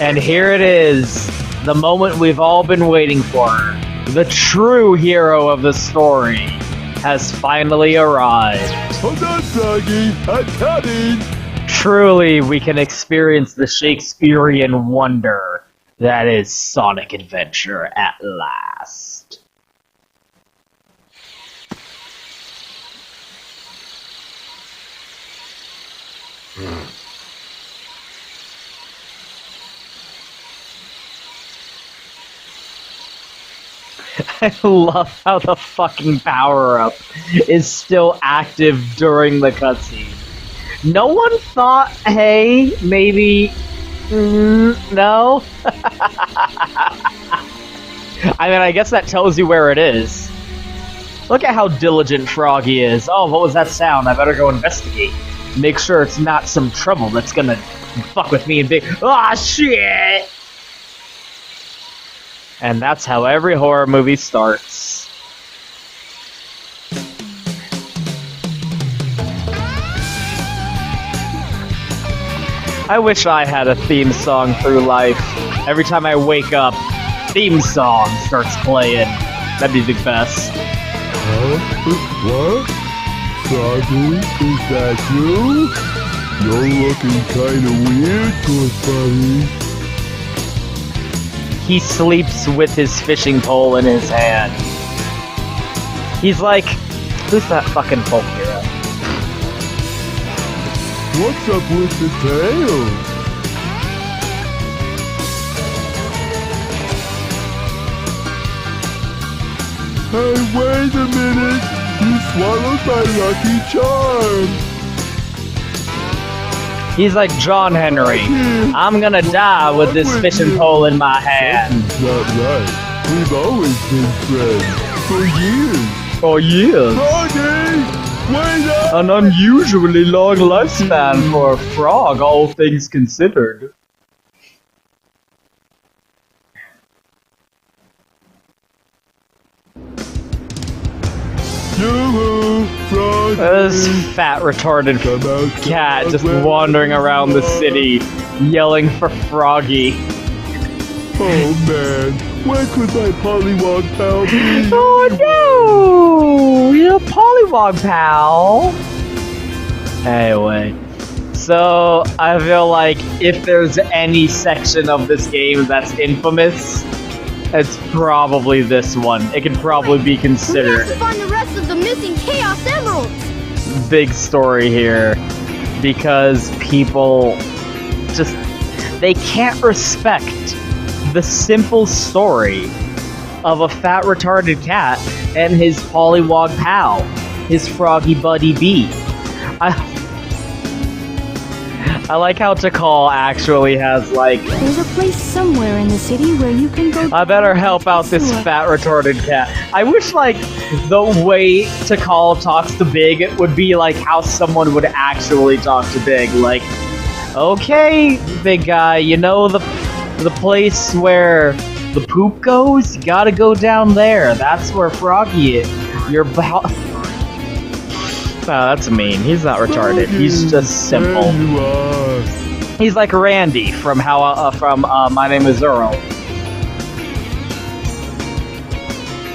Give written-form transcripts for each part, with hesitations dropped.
And here it is, the moment we've all been waiting for. The true hero of the story has finally arrived. Hold on, Froggy, I'm coming! Truly, we can experience the Shakespearean wonder that is Sonic Adventure at last. I love how the fucking power-up is still active during the cutscene. No one thought, hey, maybe... no? I mean, I guess that tells you where it is. Look at how diligent Froggy is. Oh, what was that sound? I better go investigate. Make sure it's not some trouble that's gonna fuck with me and be... Ah, shit! And that's how every horror movie starts. I wish I had a theme song through life. Every time I wake up, theme song starts playing. That'd be the best. What? Froggy, is that you? You're looking kinda weird, good buddy. He sleeps with his fishing pole in his hand. He's like, who's that fucking folk hero? What's up with the tail? Hey, wait a minute! You swallowed my lucky charm! He's like John Henry. I'm gonna die with this fishing pole in my hand. Something's not right. We've always been friends. For years. For years? Froggy! Wait up! An unusually long lifespan for a frog, all things considered. Yoo-hoo! Froggy! This fat, retarded cat just wandering around the city, yelling for Froggy. Oh man, when could my Pollywog pal be? Oh no! You're a Pollywog pal! Anyway, so I feel like if there's any section of this game that's infamous, it's probably this one. It could probably be considered. We have to find the rest of the missing Chaos Emeralds! Big story here, because people just, they can't respect the simple story of a fat retarded cat and his Pollywog pal, his Froggy Buddy B. I like how Tikal actually has, like... There's a place somewhere in the city where you can go... I better help out this fat retarded cat. I wish, like, the way Tikal talks to Big, it would be like how someone would actually talk to Big. Like, okay, big guy, you know the place where the poop goes? You gotta go down there. That's where Froggy is. You're about... Oh, that's mean. He's not retarded. He's just simple. He's like Randy from My Name Is Earl.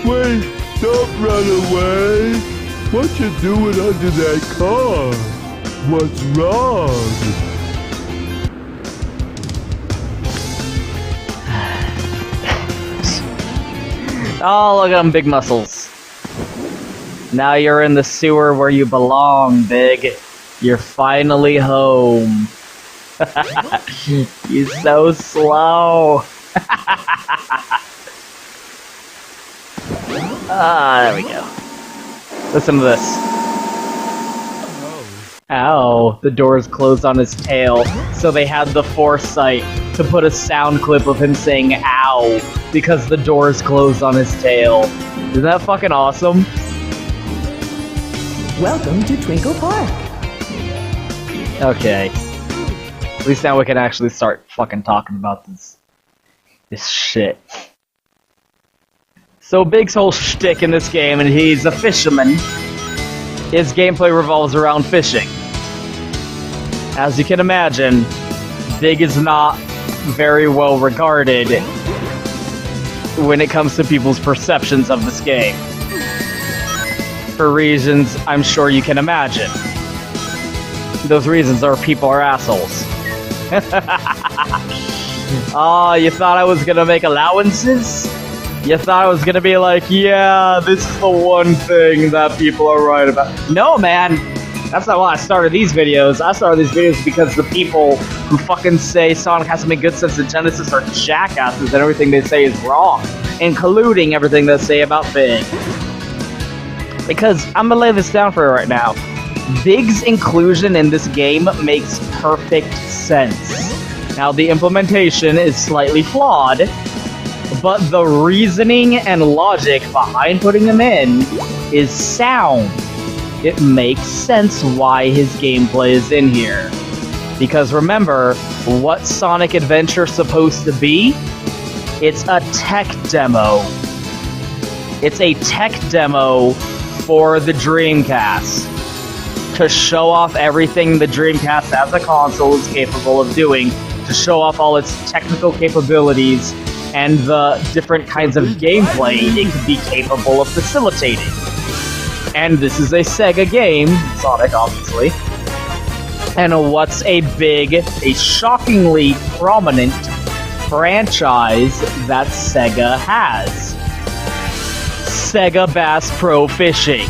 Wait, don't run away! What you doing under that car? What's wrong? Oh, look at them big muscles. Now you're in the sewer where you belong, Big. You're finally home. He's so slow. There we go. Listen to this. Ow, the doors closed on his tail, so they had the foresight to put a sound clip of him saying ow, because the doors closed on his tail. Isn't that fucking awesome? Welcome to Twinkle Park. Okay. At least now we can actually start fucking talking about this shit. So Big's whole shtick in this game, and he's a fisherman. His gameplay revolves around fishing. As you can imagine, Big is not very well regarded when it comes to people's perceptions of this game. For reasons I'm sure you can imagine. Those reasons are people are assholes. Oh, you thought I was gonna make allowances? You thought I was gonna be like, yeah, this is the one thing that people are right about. No, man! That's not why I started these videos. I started these videos because the people who fucking say Sonic has to make good sense in Genesis are jackasses and everything they say is wrong. Including everything they say about Big. Because, I'm gonna lay this down for you right now. Big's inclusion in this game makes perfect sense. Now, the implementation is slightly flawed, but the reasoning and logic behind putting him in is sound. It makes sense why his gameplay is in here. Because remember, what Sonic Adventure's supposed to be? It's a tech demo. It's a tech demo for the Dreamcast. To show off everything the Dreamcast as a console is capable of doing. To show off all its technical capabilities and the different kinds of gameplay it could be capable of facilitating. And this is a Sega game, Sonic obviously. And what's a shockingly prominent franchise that Sega has? Sega Bass Pro Fishing.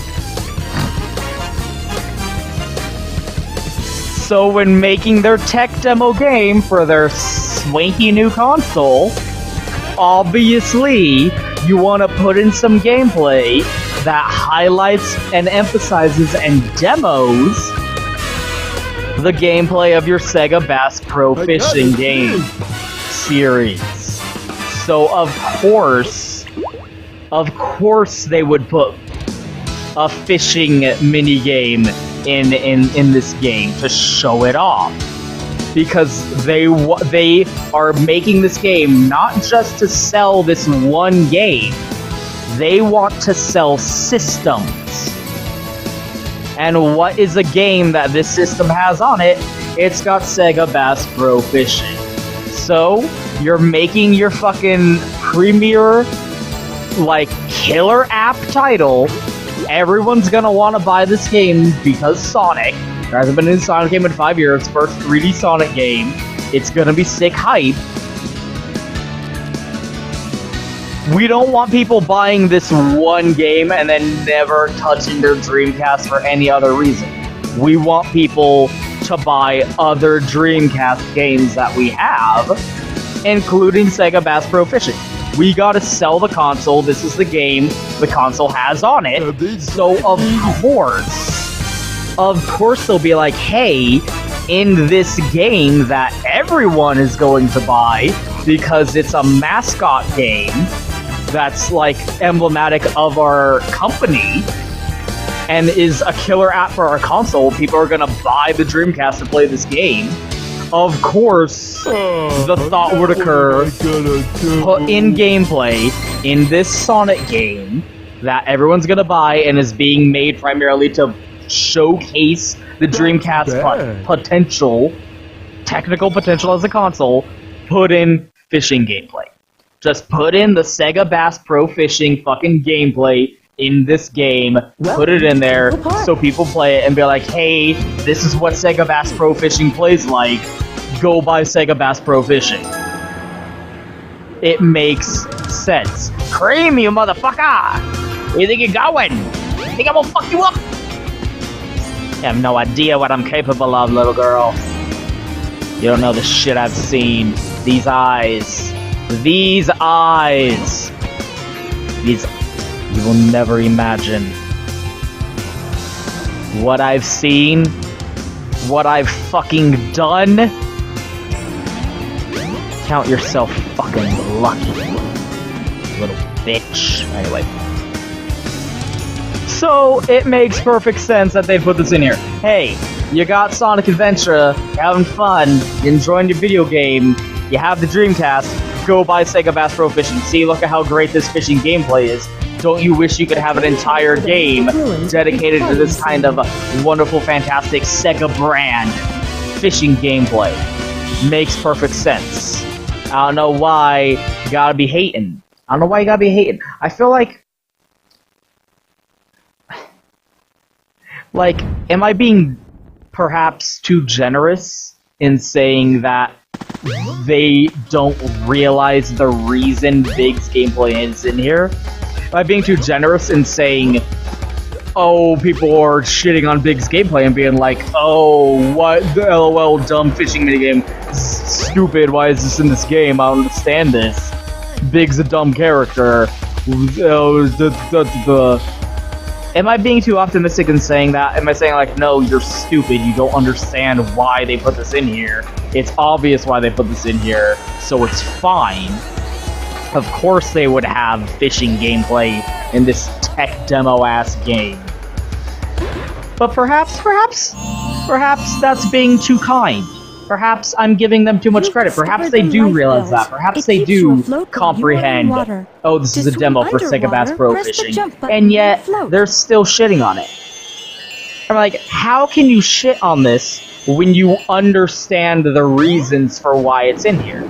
So when making their tech demo game for their swanky new console, obviously you want to put in some gameplay that highlights and emphasizes and demos the gameplay of your Sega Bass Pro Fishing game series. So of course they would put a fishing minigame in this game to show it off. Because they are making this game not just to sell this one game. They want to sell systems. And what is a game that this system has on it? It's got Sega Bass Pro Fishing. So, you're making your fucking premier, like, killer app title. Everyone's gonna want to buy this game because Sonic. There hasn't been a new Sonic game in 5 years. First 3D Sonic game. It's gonna be sick hype. We don't want people buying this one game and then never touching their Dreamcast for any other reason. We want people to buy other Dreamcast games that we have, including Sega Bass Pro Fishing. We gotta sell the console. This is the game the console has on it. So of course they'll be like, hey, in this game that everyone is going to buy because it's a mascot game that's like emblematic of our company and is a killer app for our console, people are gonna buy the Dreamcast to play this game. Of course, the thought would occur, put in gameplay in this Sonic game that everyone's gonna buy and is being made primarily to showcase the Dreamcast technical potential as a console, put in fishing gameplay. Just put in the Sega Bass Pro Fishing fucking gameplay in this game, put it in there so people play it and be like, hey, this is what Sega Bass Pro Fishing plays like, go buy Sega Bass Pro Fishing. It makes sense. Cream, you motherfucker! Where you think you're going? You think I'm gonna fuck you up? You have no idea what I'm capable of, little girl. You don't know the shit I've seen. These eyes. These eyes. You will never imagine what I've seen, what I've fucking done. Count yourself fucking lucky, little bitch. Anyway. So, it makes perfect sense that they put this in here. Hey, you got Sonic Adventure, you're having fun, you're enjoying your video game, you have the Dreamcast, go buy Sega Bass Pro Fishing. See, look at how great this fishing gameplay is. Don't you wish you could have an entire game dedicated to this kind of wonderful, fantastic Sega brand fishing gameplay? makes perfect sense. I don't know why you gotta be hating. I don't know why you gotta be hating. I feel like, am I being perhaps too generous in saying that they don't realize the reason Big's gameplay is in here? Am I being too generous in saying, oh, people are shitting on Big's gameplay and being like, oh, what the LOL dumb fishing minigame, stupid, why is this in this game, I don't understand this. Big's a dumb character. Am I being too optimistic in saying that? Am I saying like, no, you're stupid, you don't understand why they put this in here. It's obvious why they put this in here, so it's fine. Of course they would have fishing gameplay in this tech demo-ass game. But perhaps that's being too kind. Perhaps I'm giving them too much credit. Perhaps they do realize that. Perhaps they do comprehend, oh, this is a demo for Sega Bass Pro Fishing, and yet they're still shitting on it. I'm like, how can you shit on this when you understand the reasons for why it's in here?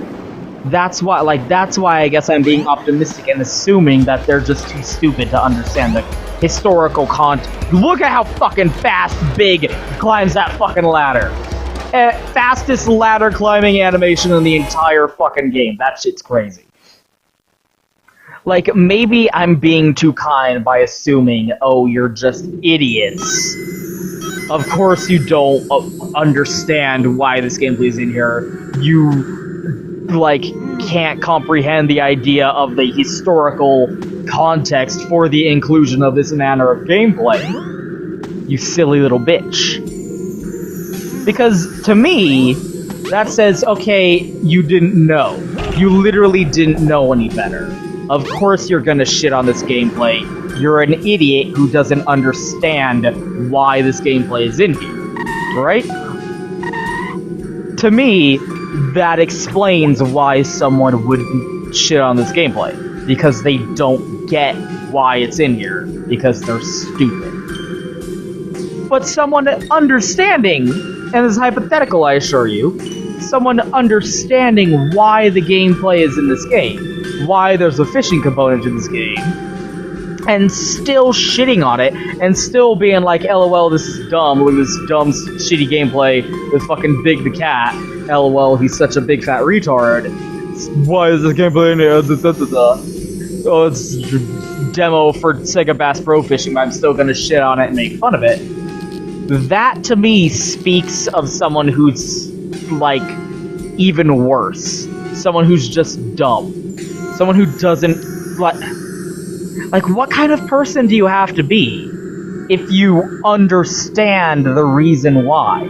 That's why I guess I'm being optimistic and assuming that they're just too stupid to understand the historical context. Look at how fucking fast Big climbs that fucking ladder. Fastest ladder climbing animation in the entire fucking game. That shit's crazy. Like, maybe I'm being too kind by assuming, oh, you're just idiots. Of course you don't understand why this gameplay is in here. You, like, can't comprehend the idea of the historical context for the inclusion of this manner of gameplay. You silly little bitch. Because, to me, that says, okay, you didn't know. You literally didn't know any better. Of course you're gonna shit on this gameplay. You're an idiot who doesn't understand why this gameplay is in here. Right? To me, that explains why someone would shit on this gameplay. Because they don't get why it's in here. Because they're stupid. But someone understanding, and this is hypothetical, I assure you, someone understanding why the gameplay is in this game, why there's a fishing component in this game, and still shitting on it, and still being like, LOL, this is dumb, look at this dumb, shitty gameplay with fucking Big the Cat, LOL, he's such a big fat retard, why is this gameplay in here, oh, it's demo for Sega Bass Pro Fishing, but I'm still gonna shit on it and make fun of it. That, to me, speaks of someone who's, like, even worse. Someone who's just dumb. Someone who doesn't, like, what kind of person do you have to be if you understand the reason why?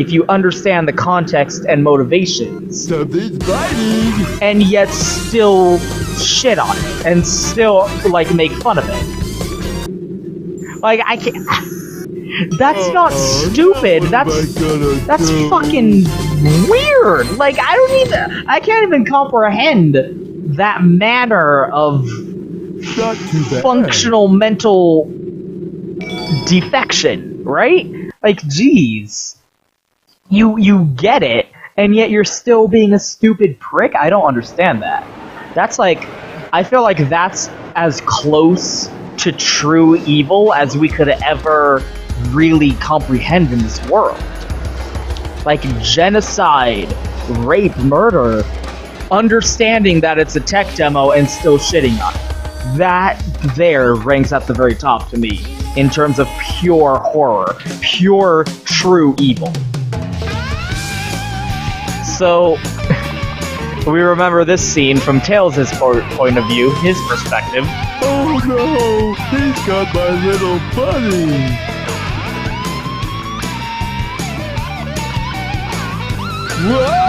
If you understand the context and motivations. Something's biting! And yet still shit on it. And still, like, make fun of it. Like, I can't... That's not stupid. That's fucking weird. Like, I can't even comprehend that manner of functional mental defection, right? Like, geez. You get it, and yet you're still being a stupid prick? I don't understand that. That's like, I feel like that's as close to true evil as we could ever really comprehend in this world. Like genocide, rape, murder, understanding that it's a tech demo and still shitting on it. That there ranks at the very top to me in terms of pure horror, pure true evil. So, we remember this scene from Tails' point of view, his perspective. Oh no, he's got my little bunny! Whoa!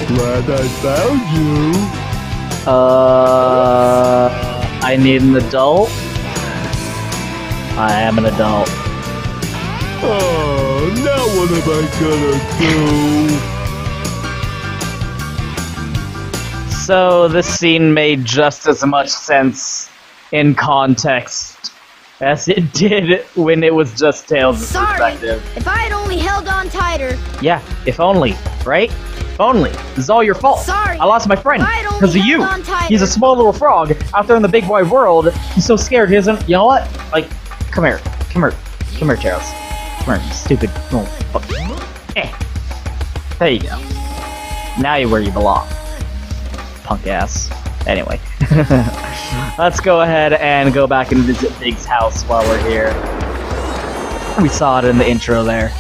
Glad I found you. I need an adult. I am an adult. Oh, now what am I gonna do? So this scene made just as much sense in context As it did when it was just Tails' Sorry, perspective. if I had only held on tighter. Yeah, if only, right? If only. This is all your fault. Sorry, I lost my friend if I had only because of you. held on tighter. He's a small little frog out there in the big wide world. He's so scared he doesn't. You know what? Like, come here, Tails. Come here, you stupid little fuck. There you go. Now you're where you belong, punk ass. Anyway, let's go ahead and go back and visit Big's house while we're here. We saw it in the intro there.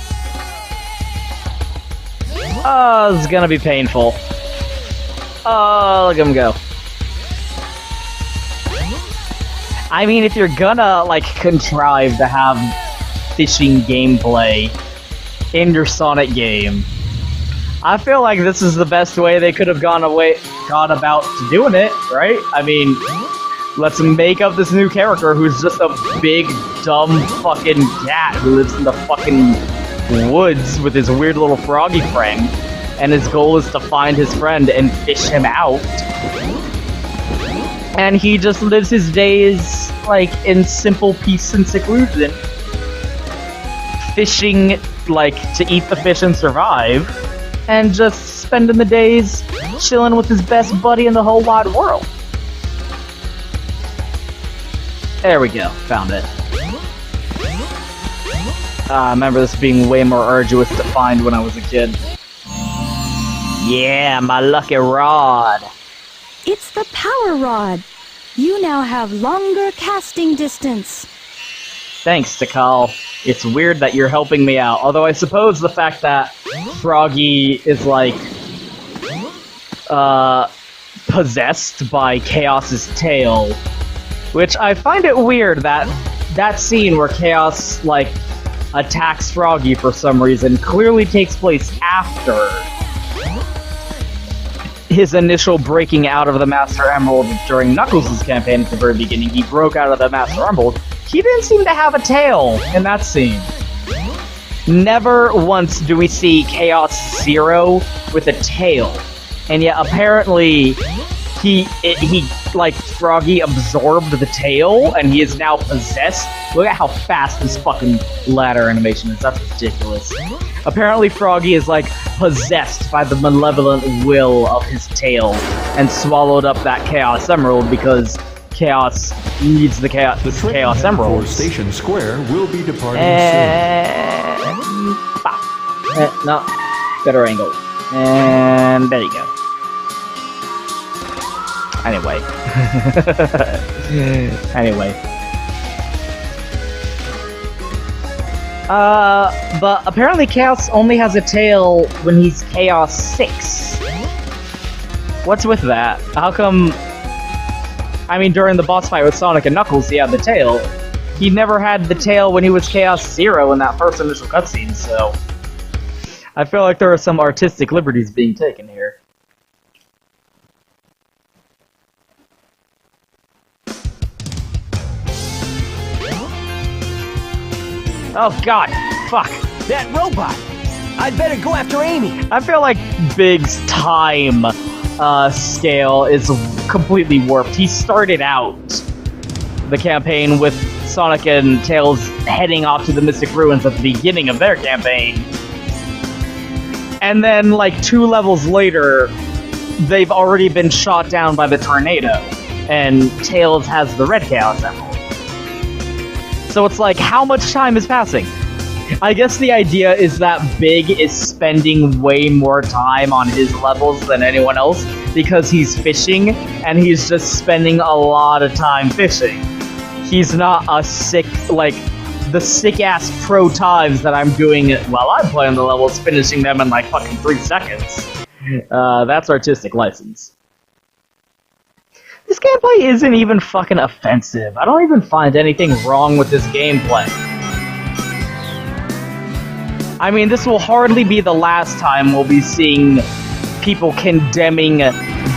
Oh, this is gonna be painful. Oh, look at him go. I mean, if you're gonna, like, contrive to have fishing gameplay in your Sonic game, I feel like this is the best way they could have gone about doing it, right? I mean, let's make up this new character who's just a big, dumb fucking cat who lives in the fucking woods with his weird little froggy friend, and his goal is to find his friend and fish him out. And he just lives his days, like, in simple peace and seclusion. Fishing, like, to eat the fish and survive. And just spending the days chilling with his best buddy in the whole wide world. There we go, found it. I remember this being way more arduous to find when I was a kid. Yeah, my lucky rod. It's the power rod. You now have longer casting distance. Thanks, Tikal. It's weird that you're helping me out, although I suppose the fact that Froggy is, like, possessed by Chaos's tail, which I find it weird that that scene where Chaos, like, attacks Froggy for some reason clearly takes place after his initial breaking out of the Master Emerald during Knuckles' campaign at the very beginning. He broke out of the Master Emerald. He didn't seem to have a tail in that scene. Never once do we see Chaos Zero with a tail. And yet apparently like, Froggy absorbed the tail, and he is now possessed. Look at how fast this fucking ladder animation is. That's ridiculous. Apparently Froggy is, like, possessed by the malevolent will of his tail, and swallowed up that Chaos Emerald because Chaos needs the Chaos Emerald. For Station Square will be departing soon. No, better angle. And there you go. Anyway. But apparently Chaos only has a tail when he's Chaos 6. What's with that? How come... I mean, during the boss fight with Sonic and Knuckles, he had the tail. He never had the tail when he was Chaos Zero in that first initial cutscene, so... I feel like there are some artistic liberties being taken here. Oh god, fuck. That robot! I'd better go after Amy! I feel like Big's time scale is completely warped. He started out the campaign with Sonic and Tails heading off to the Mystic Ruins at the beginning of their campaign. And then, like, 2 levels later, they've already been shot down by the tornado, and Tails has the Red Chaos Emerald. So it's like, how much time is passing? I guess the idea is that Big is spending way more time on his levels than anyone else because he's fishing, and he's just spending a lot of time fishing. He's not a sick, like, the sick-ass pro times that I'm doing while I'm playing the levels, finishing them in like fucking 3 seconds. That's artistic license. This gameplay isn't even fucking offensive. I don't even find anything wrong with this gameplay. I mean, this will hardly be the last time we'll be seeing people condemning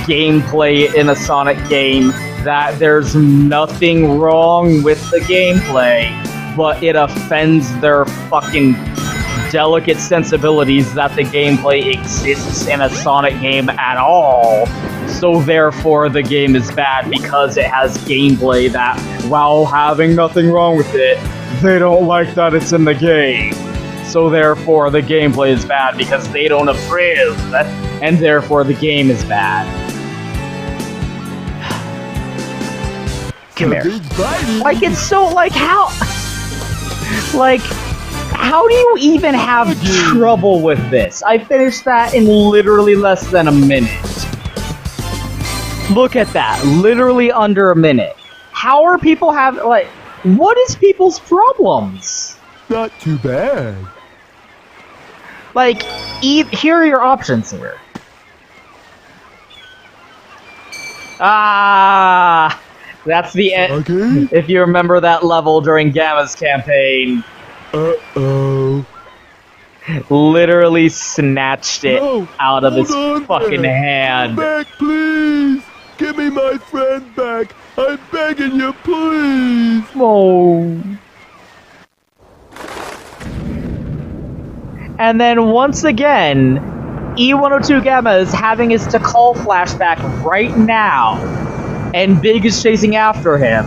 gameplay in a Sonic game, that there's nothing wrong with the gameplay, but it offends their fucking delicate sensibilities that the gameplay exists in a Sonic game at all. So therefore the game is bad because it has gameplay that while having nothing wrong with it, they don't like that it's in the game. So therefore the gameplay is bad because they don't approve, and therefore the game is bad. Come here. Like, it's so, like, how... Like, how do you even have trouble with this? I finished that in literally less than a minute. Look at that. Literally under a minute. How are people having, like... What is people's problems? Not too bad. Like, here are your options here. Ah... That's the end. Okay. If you remember that level during Gamma's campaign. Uh-oh. Literally snatched it out of his fucking there. hand. Come back, please. Give me my friend back. I'm begging you, please. Oh. And then once again, E102 Gamma is having his Tikal flashback right now. And Big is chasing after him.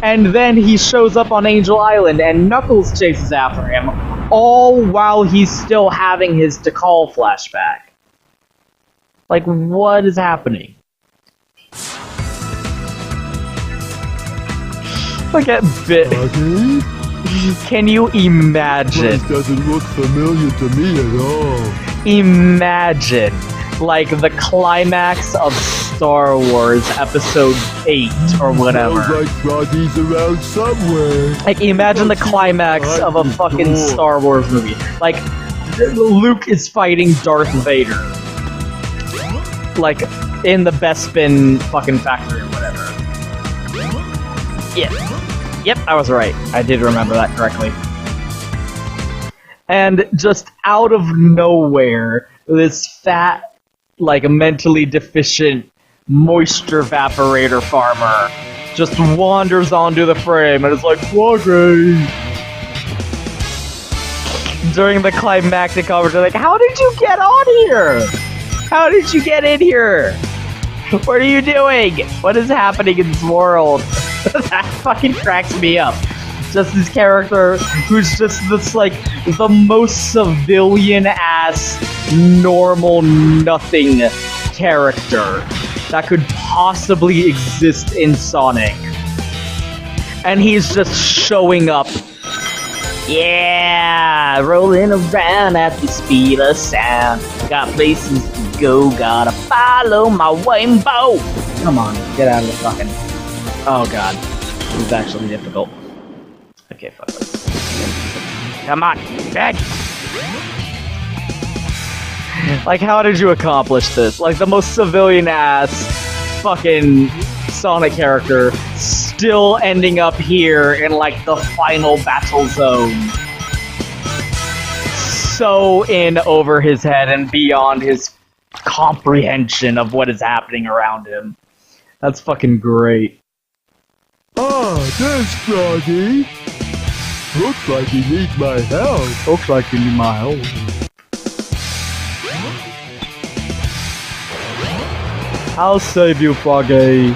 And then he shows up on Angel Island and Knuckles chases after him, all while he's still having his Tikal flashback. Like, what is happening? Look at Big. Okay. Can you imagine? This doesn't look familiar to me at all. Imagine, like, the climax of Star Wars Episode 8 or whatever. Sounds like Froggy's around somewhere. Like, imagine the climax of a fucking Star Wars movie. Like, Luke is fighting Darth Vader. Like, in the Bespin fucking factory or whatever. Yeah. Yep, I was right. I did remember that correctly. And just out of nowhere, this fat, like, mentally deficient moisture evaporator farmer just wanders onto the frame and is like, Foxeh! During the climactic conversation, like, how did you get on here? How did you get in here? What are you doing? What is happening in this world? That fucking cracks me up. Just this character who's just this, like, the most civilian-ass, normal nothing character that could possibly exist in Sonic. And he's just showing up. Yeah, rolling around at the speed of sound. Got places to go, gotta follow my rainbow. Come on, get out of the fucking... Oh god, this is actually difficult. Okay, fuck this. Come on, Dad! Like, how did you accomplish this? Like, the most civilian-ass fucking Sonic character still ending up here in, like, the final battle zone. So in over his head and beyond his comprehension of what is happening around him. That's fucking great. Ah, there's Froggy. Looks like he needs my help. Looks like you need my help. I'll save you, Foxeh.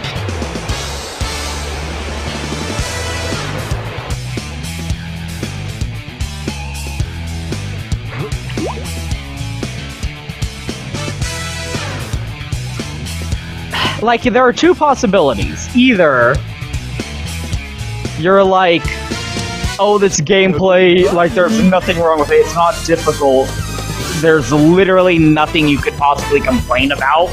Like, there are two possibilities. Either you're like, oh, this gameplay, like, there's nothing wrong with it, it's not difficult, there's literally nothing you could possibly complain about,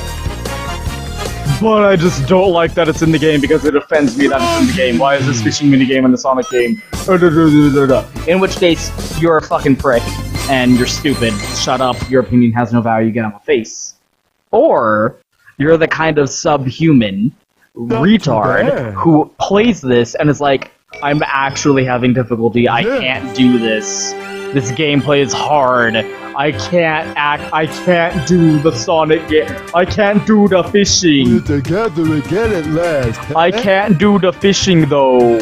but I just don't like that it's in the game because it offends me that it's in the game. Why is this fishing minigame in the Sonic game? In which case, you're a fucking prick, and you're stupid. Shut up, your opinion has no value, get on my face. Or, you're the kind of subhuman retard who plays this and is like, I'm actually having difficulty, I can't do this. This gameplay is hard. I can't do the Sonic game. I can't do the fishing. We're together again at last. I can't do the fishing though.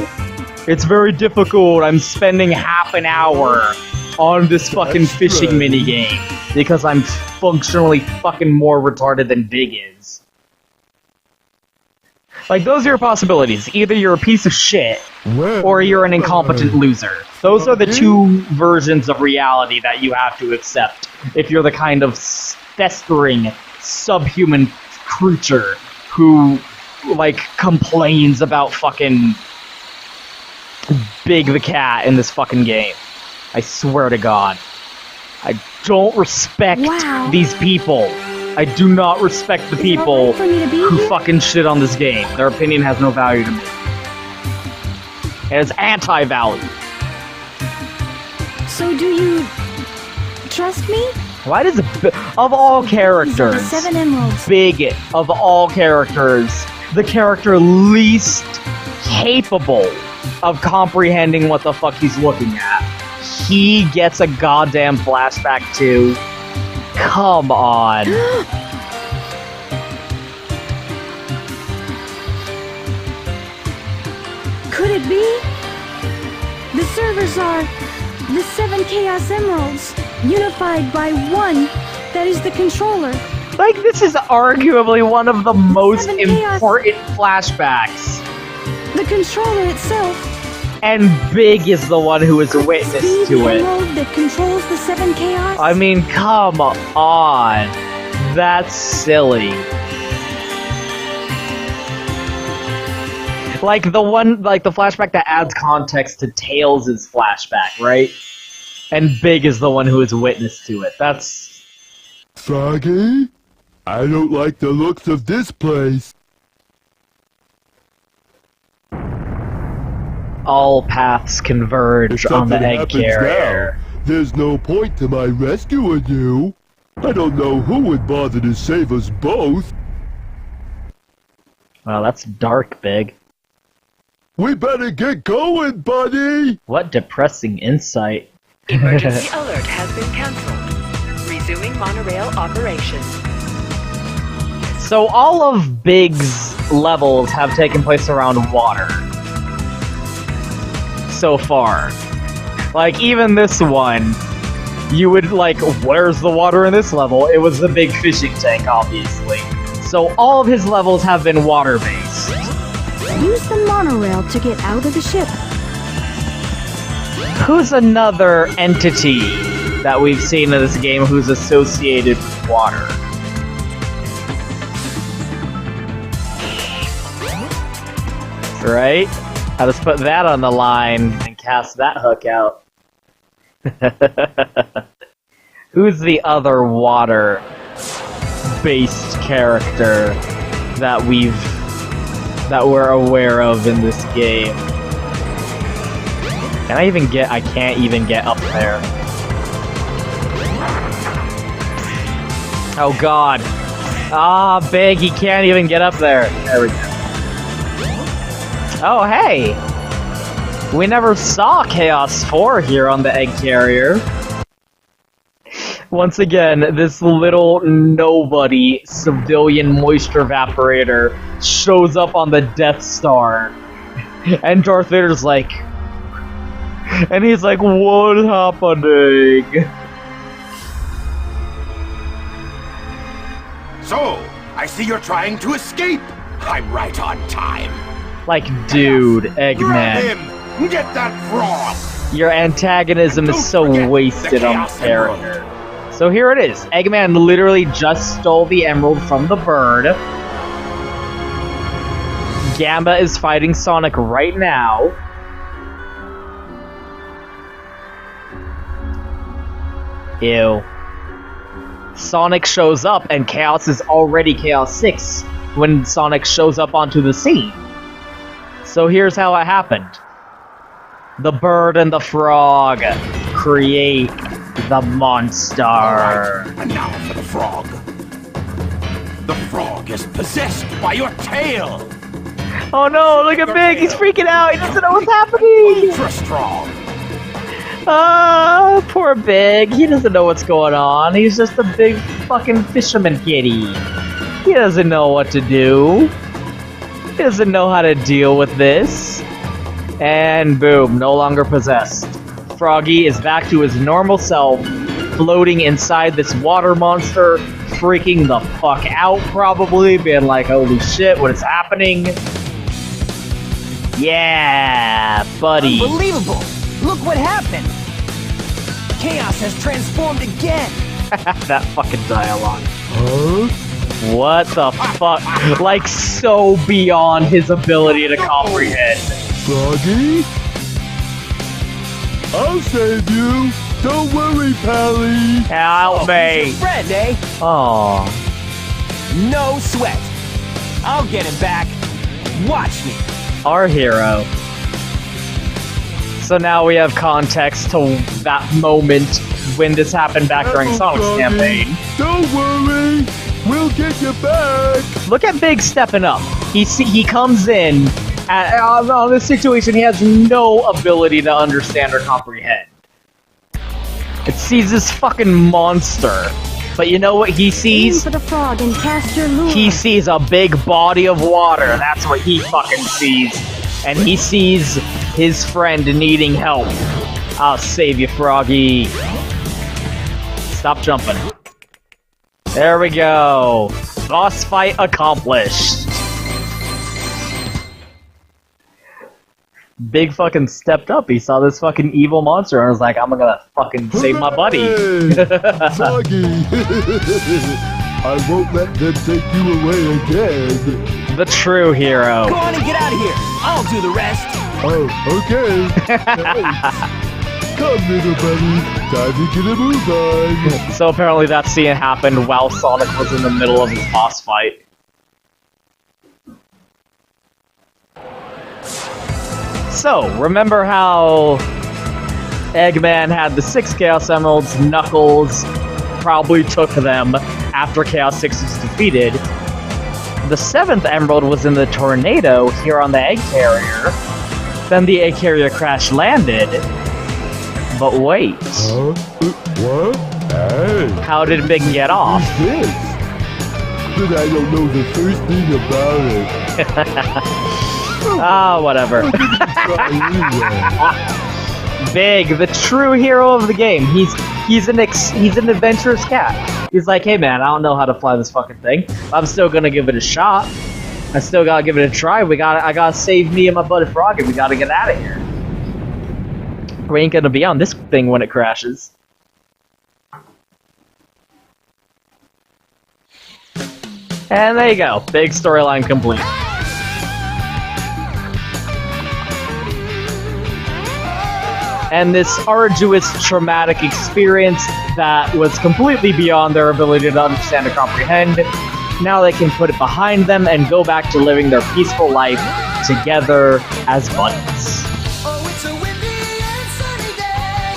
It's very difficult. I'm spending half an hour on this fucking fishing minigame because I'm functionally fucking more retarded than Big is. Like, those are your possibilities. Either you're a piece of shit, Well, or you're an incompetent loser. Those are the two versions of reality that you have to accept if you're the kind of festering, subhuman creature who, like, complains about fucking Big the Cat in this fucking game. I swear to God. I don't respect these people. I do not respect the people who fucking shit on this game. Their opinion has no value to me. It has anti-value. So do you trust me? Why does of all characters, These are the 7 emeralds. Big of all characters, the character least capable of comprehending what the fuck he's looking at, he gets a goddamn flashback too? Come on. Could it be? The servers are the 7 Chaos Emeralds, unified by one that is the controller. Like, this is arguably one of the most 7 chaos. important flashbacks. The controller itself. And Big is the one who is a witness Be to the it. emerald that controls the 7 Chaos. I mean, come on. That's silly. Like the one, like the flashback that adds context to Tails' flashback, right? And Big is the one who is witness to it. That's... Froggy? I don't like the looks of this place. All paths converge If on the something egg happens carrier. now, there's no point to my rescuing you. I don't know who would bother to save us both. Well, that's dark, Big. We better get going, buddy! What depressing insight. Emergency alert has been cancelled. Resuming monorail operations. So all of Big's levels have taken place around water. So far. Like, even this one, you would, like, where's the water in this level? It was the big fishing tank, obviously. So all of his levels have been water-based. Use the monorail to get out of the ship. Who's another entity that we've seen in this game who's associated with water? Right? I'll just put that on the line and cast that hook out. Who's the other water-based character that we're aware of in this game? Can I even get... I can't even get up there. Oh god. Ah, Big, he can't even get up there. There we go. Oh, hey! We never saw Chaos 4 here on the egg carrier. Once again, this little nobody civilian moisture evaporator shows up on the Death Star. And Darth Vader's like... And he's like, what's happening? So, I see you're trying to escape. I'm right on time. Like, dude, Grab Eggman. him! Get that frog! Your antagonism is so Don't forget wasted the on the Chaos character. So here it is. Eggman literally just stole the emerald from the bird. Gamba is fighting Sonic right now. Ew. Sonic shows up and Chaos is already Chaos 6 when Sonic shows up onto the scene. So here's how it happened. The bird and the frog create the monster. Alright, and now for the frog. The frog is possessed by your tail! Oh no, look at Big, he's freaking out, he doesn't know what's happening! Ultra strong! Ah, poor Big, he doesn't know what's going on, he's just a big fucking fisherman kitty. He doesn't know what to do. He doesn't know how to deal with this. And boom, no longer possessed. Froggy is back to his normal self, floating inside this water monster, freaking the fuck out probably, being like, holy shit, what is happening? Yeah, buddy. Unbelievable! Look what happened! Chaos has transformed again! That fucking dialogue. Huh? What the fuck? Like, so beyond his ability to comprehend. Froggy? I'll save you! Don't worry, Pally! Help me! Your friend, eh? Oh. No sweat! I'll get him back! Watch me! Our hero. So now we have context to that moment when this happened back during Sonic's Froggy, campaign. Don't worry! We'll get you back! Look at Big stepping up. He comes in on this situation he has no ability to understand or comprehend. It sees this fucking monster. But you know what he Aim sees? for the frog and cast your lure. He sees a big body of water. That's what he fucking sees. And he sees his friend needing help. I'll save you, Froggy. Stop jumping. There we go. Boss fight accomplished. Big fucking stepped up. He saw this fucking evil monster and was like, I'm gonna fucking save my buddy. Froggy! I won't let them take you away again. The true hero. Go on and get out of here! I'll do the rest! Oh, okay. Thanks. Come, little buddy. Time to get a move on. So apparently that scene happened while Sonic was in the middle of his boss fight. So, remember how Eggman had the 6 Chaos Emeralds, Knuckles probably took them after Chaos 6 was defeated. The 7th Emerald was in the tornado here on the Egg Carrier. Then the Egg Carrier crash landed. But wait. Huh? What? Hey. How did Big get off? Who's this? But I don't know the first thing about it. Ah, whatever. Anyway. Big, the true hero of the game. He's an adventurous cat. He's like, hey man, I don't know how to fly this fucking thing. But I'm still gonna give it a shot. I still gotta give it a try. I gotta save me and my buddy Froggy. We gotta get out of here. We ain't gonna be on this thing when it crashes. And there you go. Big storyline complete. And this arduous, traumatic experience that was completely beyond their ability to understand or comprehend, now they can put it behind them and go back to living their peaceful life together as buddies. Oh, it's a windy and sunny day,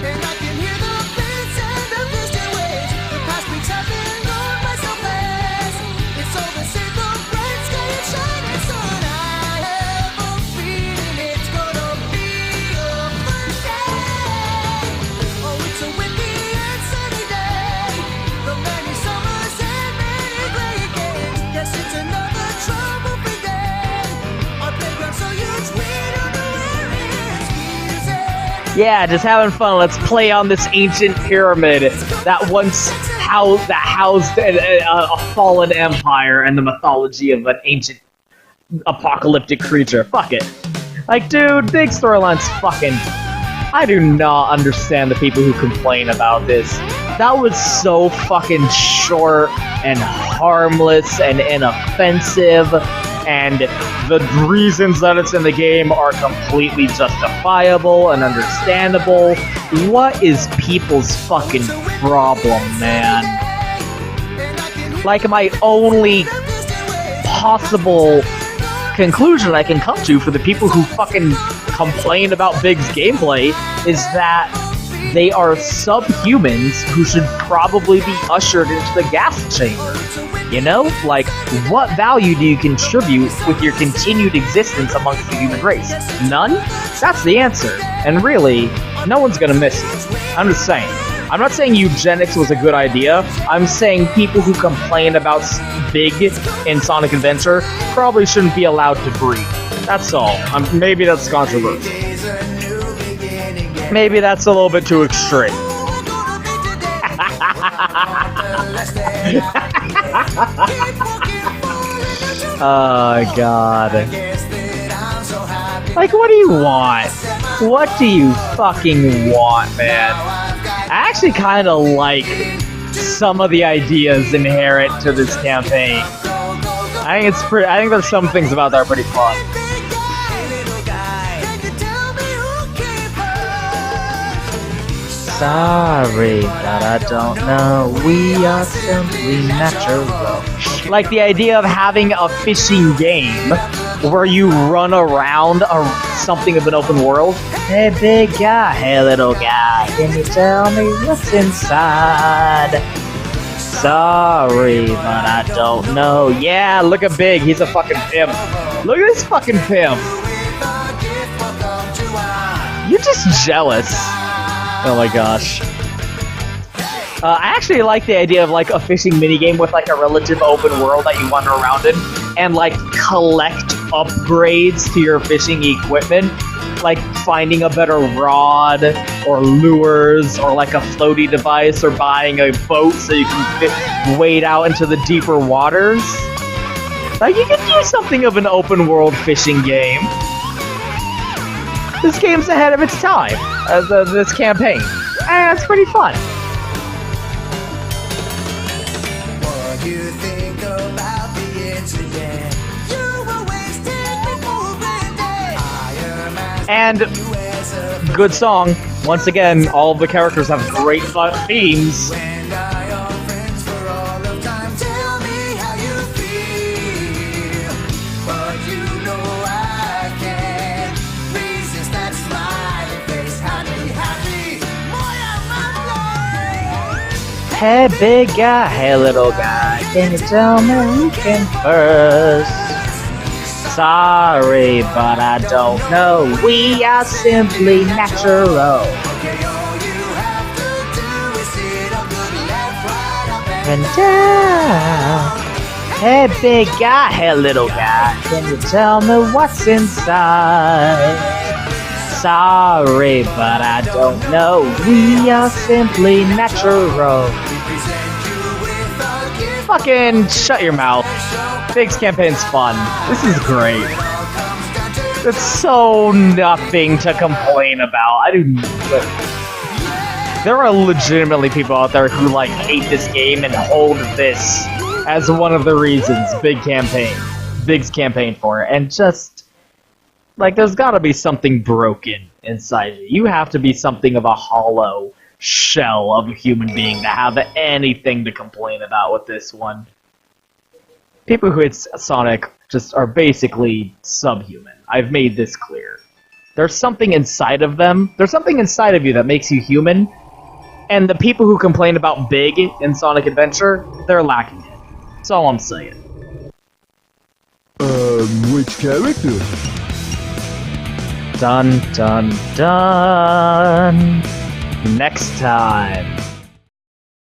and I can hear the birds and the distant waves. The past weeks have been gone by so fast. It's all the same, the bright sky and shining sun. I have a feeling it's gonna be a fun day. Oh, it's a windy and sunny day, the many summers and many great days. Yes, it's another trouble-free day. Our playground's so huge we don't know where it's easy. Yeah, just having fun. Let's play on this ancient pyramid that once housed a fallen empire and the mythology of an ancient apocalyptic creature. Fuck it. Like, dude, big storyline's fucking... I do not understand the people who complain about this. That was so fucking short and harmless and inoffensive, and the reasons that it's in the game are completely justifiable and understandable. What is people's fucking problem, man? Like, my only possible conclusion I can come to for the people who fucking complain about Big's gameplay is that they are subhumans who should probably be ushered into the gas chamber. You know? Like, what value do you contribute with your continued existence amongst the human race? None? That's the answer. And really, no one's gonna miss you. I'm just saying. I'm not saying eugenics was a good idea. I'm saying people who complain about Big in Sonic Adventure probably shouldn't be allowed to breed. That's all. Maybe that's controversial. Maybe that's a little bit too extreme. Oh, God. Like, what do you want? What do you fucking want, man? I actually kind of like some of the ideas inherent to this campaign. I think there's some things about that are pretty fun. Sorry, but I don't know. We are simply natural. Like the idea of having a fishing game where you run around something of an open world. Hey, big guy. Hey, little guy. Can you tell me what's inside? Sorry, but I don't know. Yeah, look at Big. He's a fucking pimp. Look at this fucking pimp. You're just jealous. Oh my gosh. I actually like the idea of like a fishing minigame with like a relative open world that you wander around in and like collect upgrades to your fishing equipment. Like finding a better rod or lures or like a floaty device or buying a boat so you can wade out into the deeper waters. Like you can do something of an open world fishing game. This game's ahead of its time. This campaign. And it's pretty fun. What do you think about the incident? You were wasted before the day. And good song. Once again, all of the characters have great fun themes. And I are friends for all of time. Tell me how you feel. But you know I can't resist that smiling face. Happy, happy. Hey, big guy. Hey, little guy. Can you tell me who came first? Sorry, but I don't know. We are simply natural. Okay, all you have to do is sit up, good, left, right, up And down. Hey, big guy. Hey, little guy. Can you tell me what's inside? Sorry, but I don't know. We are simply natural. Fucking shut your mouth. Big's campaign's fun. This is great. It's so nothing to complain about. There are legitimately people out there who like hate this game and hold this as one of the reasons Big's campaign for it. And just like there's gotta be something broken inside you. You have to be something of a hollow shell of a human being to have anything to complain about with this one. People who hate Sonic just are basically subhuman. I've made this clear. There's something inside of them. There's something inside of you that makes you human. And the people who complain about Big in Sonic Adventure, they're lacking it. That's all I'm saying. Which character? Dun dun dun. Next time.